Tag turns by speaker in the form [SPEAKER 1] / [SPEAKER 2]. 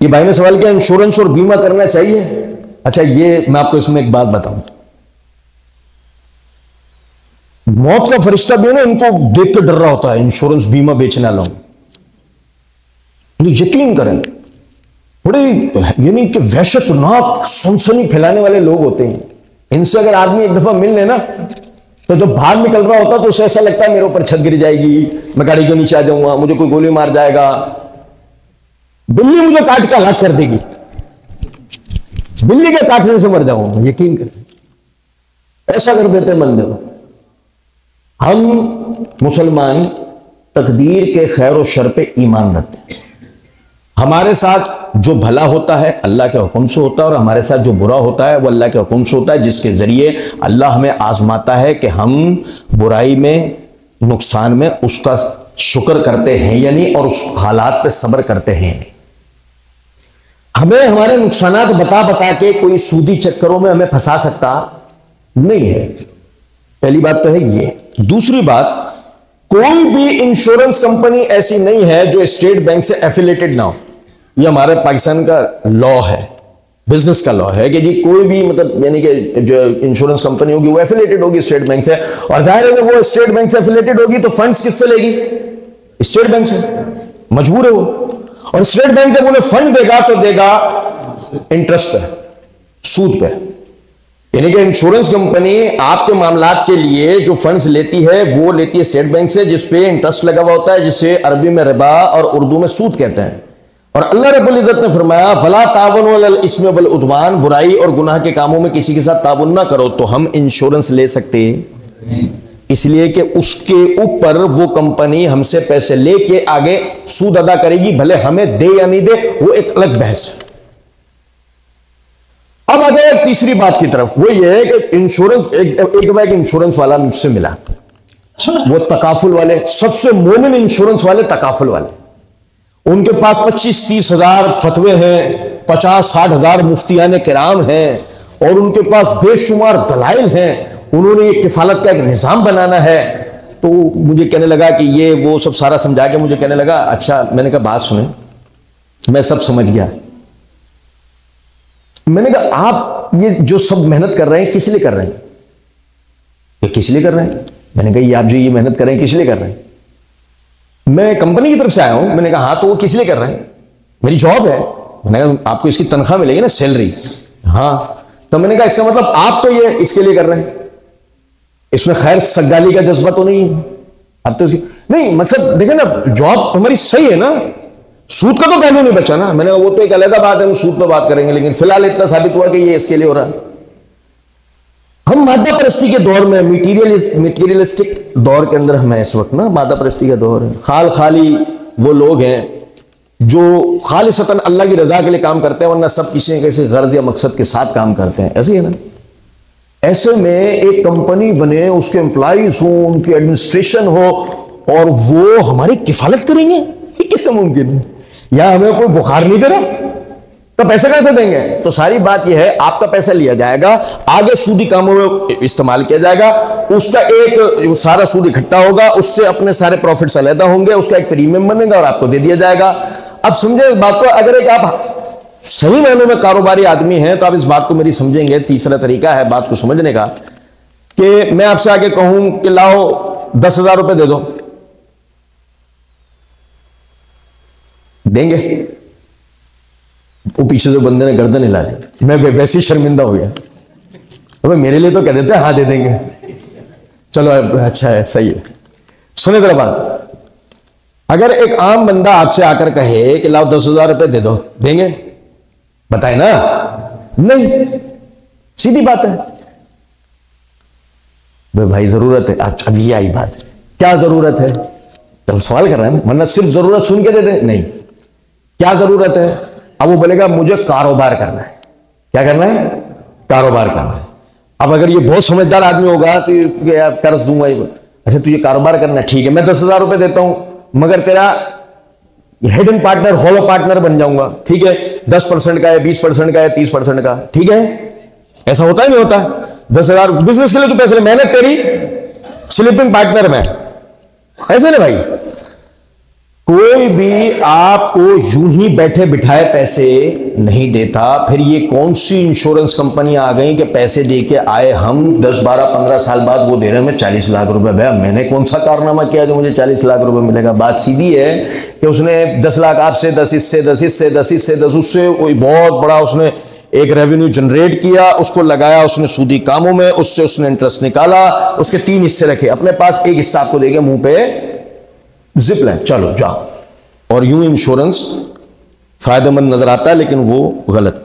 [SPEAKER 1] ये भाई ने सवाल किया इंश्योरेंस और बीमा करना चाहिए। अच्छा, ये मैं आपको इसमें एक बात बताऊं, मौत का फरिश्ता भी है ना, इनको देख के डर रहा होता है इंश्योरेंस बीमा बेचने वाला हूं। तो यकीन करें, बड़े यानी कि वहशतनाक सनसनी फैलाने वाले लोग होते हैं। इनसे अगर आदमी एक दफा मिल लेना तो जब बाहर निकल रहा होता तो उसे ऐसा लगता है मेरे ऊपर छत गिर जाएगी, मैं गाड़ी के नीचे आ जाऊंगा, मुझे कोई गोली मार जाएगा, बिल्ली मुझे काट के हलाक कर देगी, बिल्ली के काटने से मर जाऊंगा। यकीन करें, ऐसा कर देते बंदे को। हम मुसलमान तकदीर के खैर और शर पे ईमान रखते हैं। हमारे साथ जो भला होता है अल्लाह के हुक्म से होता है, और हमारे साथ जो बुरा होता है वो अल्लाह के हुक्म से होता है, जिसके जरिए अल्लाह हमें आजमाता है कि हम बुराई में, नुकसान में उसका शुक्र करते हैं या नहीं, और उस हालात पे सब्र करते हैं। हमें हमारे नुकसानात बता बता के कोई सूदी चक्करों में हमें फंसा सकता नहीं है। पहली बात तो है ये। दूसरी बात, कोई भी इंश्योरेंस कंपनी ऐसी नहीं है जो स्टेट बैंक से एफिलेटेड ना हो। ये हमारे पाकिस्तान का लॉ है, बिजनेस का लॉ है कि जी कोई भी मतलब यानी कि जो इंश्योरेंस कंपनी होगी वो एफिलेटेड होगी स्टेट बैंक से, और जाहिर है कि वो स्टेट बैंक से एफिलेटेड होगी तो फंड्स किससे लेगी? स्टेट बैंक से, मजबूर है वो। और स्टेट बैंक जब उन्हें फंड देगा तो देगा इंटरेस्ट पे, सूद पे। यानी कि इंश्योरेंस कंपनी आपके मामलात के लिए जो फंड्स लेती है वो लेती है स्टेट बैंक से, जिसपे इंटरेस्ट लगा हुआ होता है, जिसे अरबी में रिबा और उर्दू में सूद कहते हैं। और अल्लाह रब्बुल इज्जत ने फरमाया फला तावनु अलल इस्मि वल उद्वान, बुराई और गुनाह के कामों में किसी के साथ ताबुन ना करो। तो हम इंश्योरेंस ले सकते इसलिए कि उसके ऊपर वो कंपनी हमसे पैसे लेके आगे सूद अदा करेगी, भले हमें दे या नहीं दे, वो एक अलग बहस है। अब आ जाए तीसरी बात की तरफ, वो ये है कि इंश्योरेंस, एक इंश्योरेंस वाला मुझसे मिला, वो तकाफुल वाले, सबसे मोमिन इंश्योरेंस वाले तकाफुल वाले। उनके पास 25-30 हजार फतवे हैं, 50-60 हजार मुफ्तियान किराम हैं, और उनके पास बेशुमार दलाइल हैं। उन्होंने एक किफालत का एक निज़ाम बनाना है। तो मुझे कहने लगा कि ये वो सब सारा समझा के मुझे कहने लगा अच्छा, मैंने कहा बात सुने, मैं सब समझ गया। मैंने कहा आप ये जो सब मेहनत कर रहे हैं किस लिए कर रहे हैं? ये किस लिए कर रहे हैं? मैंने कहा ये आप जो ये मेहनत कर रहे हैं किस लिए कर रहे हैं? मैं कंपनी की तरफ से आया हूं। मैंने कहा हाँ, तो वो किस लिए कर रहे हैं? मेरी जॉब है। मैंने कहा आपको इसकी तनख्वाह मिलेगी ना, सैलरी? हाँ। तो मैंने कहा इसका मतलब आप तो ये इसके लिए कर रहे हैं, इसमें खैर सगाली का जज्बा तो नहीं है अब तो? नहीं, मकसद देखें ना, जॉब हमारी सही है ना, सूद का तो पहलू नहीं बचा ना। मैंने कहा वो तो एक अलग बात है, हम सूद पर बात करेंगे, लेकिन फिलहाल इतना साबित हुआ कि ये इसके लिए हो रहा है। हम मादा परस्ती के दौर में, मटीरियलिस्टिक दौर के अंदर हम इस वक्त ना, मादा परस्ती का दौर है। खाली वो लोग हैं जो खालिसतन अल्लाह की रजा के लिए काम करते हैं, वरना सब किसी न किसी गर्ज या मकसद के साथ काम करते हैं। ऐसे ही है ना। ऐसे में एक कंपनी बने, उसके एम्प्लॉइज हो, उनकी एडमिनिस्ट्रेशन हो, और वो हमारी किफालत करेंगे, ये कैसे मुमकिन है? या हमें कोई बुखार नहीं दे रहा तो पैसे कैसे देंगे? तो सारी बात यह है, आपका पैसा लिया जाएगा, आगे सूदी कामों में इस्तेमाल किया जाएगा, उसका एक सारा सूद इकट्ठा होगा, उससे अपने सारे प्रॉफिट्स अलहदा होंगे, उसका एक प्रीमियम बनेगा और आपको दे दिया जाएगा। अब समझे इस बात को, अगर एक आप सही मायनों में कारोबारी आदमी हैं तो आप इस बात को मेरी समझेंगे। तीसरा तरीका है बात को समझने का कि मैं आपसे आगे कहूं कि लाओ 10,000 रुपए दे दो, देंगे? वो पीछे से बंदे ने गर्दन हिला दी, मैं वैसे ही शर्मिंदा हो गया। तो मेरे लिए तो कह देते हैं हाँ दे देंगे, चलो अच्छा है, सही है। सुने जरा बात, अगर एक आम बंदा आपसे आकर कहे कि लाओ 10,000 रुपए दे दो, देंगे? बताए ना, नहीं, सीधी बात है। भाई जरूरत है, अच्छा अभी आई बात, क्या जरूरत है? तो सवाल कर रहे हैं, वरना सिर्फ जरूरत सुन के दे दे, नहीं, क्या जरूरत है? अब वो बोलेगा मुझे कारोबार करना है। क्या करना है? कारोबार करना है। अब अगर ये बहुत समझदार आदमी होगा तो यार कर्ज दूंगा ये, अच्छा तुझे कारोबार करना है, ठीक है, मैं 10,000 रुपए देता हूं, मगर तेरा हिडन पार्टनर, हॉलो पार्टनर बन जाऊंगा, ठीक है, 10% का है, 20% का है, 30% का, ठीक है? ऐसा होता है नहीं होता? 10,000 बिजनेस के लिए तो पैसे, मेहनत तेरी, स्लीपिंग पार्टनर में, ऐसे ना भाई? कोई भी आपको यूं ही बैठे बिठाए पैसे नहीं देता। फिर ये कौन सी इंश्योरेंस कंपनी आ गई कि पैसे दे के आए हम 10, 12, 15 साल बाद वो दे रहे हैं मैं 40 लाख रुपए। भैया मैंने कौन सा कारनामा किया जो मुझे 40 लाख रुपए मिलेगा? बात सीधी है कि उसने 10 लाख आपसे, 10 इससे, 10 इससे, 10 इससे, 10 उससे, कोई बहुत बड़ा उसने एक रेवेन्यू जनरेट किया, उसको लगाया उसने सूदी कामों में, उससे उसने इंटरेस्ट निकाला, उसके 3 हिस्से रखे अपने पास, एक हिस्सा आपको देके मुंह पे जिप लाइन, चलो जाओ। और यूं इंश्योरेंस फायदेमंद नजर आता है लेकिन वो गलत।